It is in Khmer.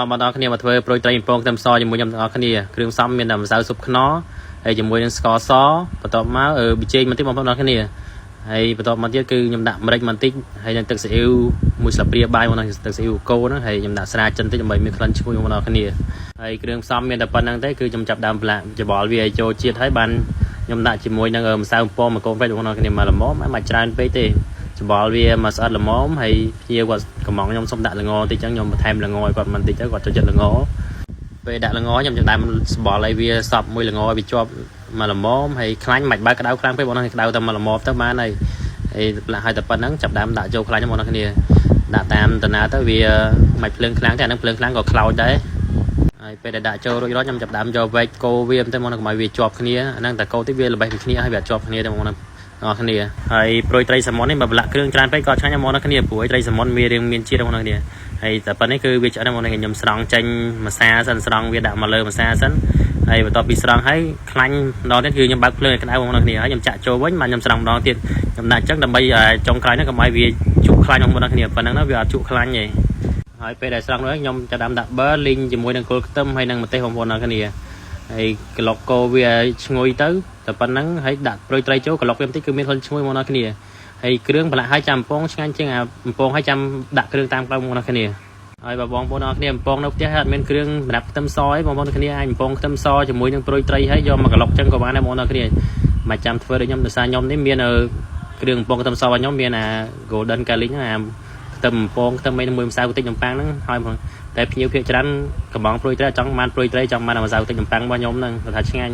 មកដល់គ្នាមកធ្វើប្រូចត្រីពងខ្ទឹមសជាមួយខ្ញុំទាំងអស់គ្នាគ្រឿងផ្សំមានតែម្សៅស៊ុបខ្នុរហើយជាមួយនឹងស្ករសបន្ទាប់មកប៊ីចេងបន្តិចបងប្អូនទាំងអស់គ្នាហើយបន្ទាប់មកទៀតគឺខ្ញុំដាក់ម្រេចបន្តិចហើយនឹងទឹកស៊ីអ៊ីវមួយស្លាបព្រាបាយមកនឹងទឹកស៊ីអ៊ីវគោហ្នឹងហើយខ្ញុំដាក់ស្រាចិនតិចដើម្បីមានក្លិនឈ្ងុយបងប្អូនទាំងអស់គ្នាហើយគ្រឿងផ្សំមានតែប៉ុណ្្នឹងទេគឺខ្ញុំចាប់ដើមប្រឡាក់ច្បល់វាឲ្យចូលជាតិហើយបានខ្ញុំដាក់ជាមួយនឹងម្សៅពងមួយកូនពេជ្របងប្អូនទាំងអស់គ្នាមកល្មមមិនច្រើនពេកទេច្បល់វាមកស្អិតល្មមហើយភ្ញៀវគាត់កំងខ្ញុំសុំដាក់ល្ងតិចចឹងខ្ញុំបន្ថែមល្ងឲ្យគាត់បន្តិចទៅគាត់ចូលចិត្តល្ងពេលដាក់ល្ងខ្ញុំចាប់ដើមស្បល់ឲ្យវាសប់មួយល្ងឲ្យវាជាប់មកល្មមហើយខ្លាញ់មិនបើក្តៅខ្លាំងពេកបងប្អូនក្តៅតែមកល្មមទៅបានហើយប្រឡាក់ឲ្យតែប៉ុណ្្នឹងចាប់ដើមដាក់ចូលខ្លាញ់បងប្អូនគ្នាដាក់តាមតាណាទៅវាមិនភ្លើងខ្លាំងតែអានឹងភ្លើងខ្លាំងក៏ខ្លោចដែរហើយពេលដែលដាក់ចូលរួចរាល់ខ្ញុំចាប់ដើមយកវែកគោវាទៅមកកុំឲ្យវាជាប់គ្នាអាហ្នឹងតែគោតិចវាល្បេះពីគ្នាហើយវាជាប់គ្នាទៅបងប្អូនអរគ្នាហើយប្រួយត្រីសាម៉ុននេះបើប្រឡាក់គ្រឿងច្រើនពេកក៏ឆ្ងាញ់ហ្មងណាគ្នាព្រោះត្រីសាម៉ុនមានរៀងមានជាតិហ្មងណាគ្នាហើយតែប៉ុណ្្នេះគឺវាឆ្អិនហ្មងណាខ្ញុំស្រង់ចេញម្សាសិនស្រង់វាដាក់មកលើម្សាសិនហើយបន្ទាប់ពីស្រង់ហើយខ្លាញ់ម្ដងទៀតគឺខ្ញុំបើកភ្លើងឲ្យក្តៅហ្មងណាគ្នាហើយខ្ញុំចាក់ចូលវិញបានខ្ញុំស្រង់ម្ដងទៀតខ្ញុំដាក់អញ្ចឹងដើម្បីចុងក្រោយហ្នឹងកុំឲ្យវាជក់ខ្លាញ់ហ្មងណាគ្នាប៉ុណ្ណឹងណាវាអត់ជក់ខ្លាញ់ទេហើយពេលដែលស្រង់នោះខ្ញុំចាប់ដើមដាក់ប៊ឺលីងជាមួយនឹងគល់ខ្ទឹមហើយនឹងម្ទេសបងប្អូនណាគ្នាហើយក្លុកគោវាឈ្ងុយទៅតែប៉ុណ្ណឹងហើយដាក់ប្រួយត្រីចូលក្លុកវាបន្តិចគឺមានក្លិនឈ្ងុយមកដល់គ្នាហើយគ្រឿងប្រឡាក់ឲ្យចាំបំពងឆ្ងាញ់ជាងអាបំពងឲ្យចាំដាក់គ្រឿងតាមក្រោយមកដល់គ្នាហើយបងប្អូនអរគ្នាបំពងនៅផ្ទះអត់មានគ្រឿងសម្រាប់ខ្ទឹមសអីបងប្អូនគ្នាអាចបំពងខ្ទឹមសជាមួយនឹងប្រួយត្រីហើយយកមកក្លុកចឹងក៏បានដែរបងប្អូនគ្នាមិនចាំធ្វើដូចខ្ញុំដោយសារខ្ញុំនេះមានគ្រឿងបំពងខ្ទឹមសរបស់ខ្ញុំមានអា golden garlic ហ្នឹងអាខ្ទឹមបំពងខ្ទឹមមួយម្សៅបន្តិចនំប៉័ងហ្នឹងហើយតែភ្ញៀវភាគច្រើនកំងប្រួយត្រីចង់បានប្រួយត្រីចង់បានម្សៅបន្តិចនំប៉័ងរបស់ខ្ញុំហ្នឹងគាត់ថាឆ្ងាញ់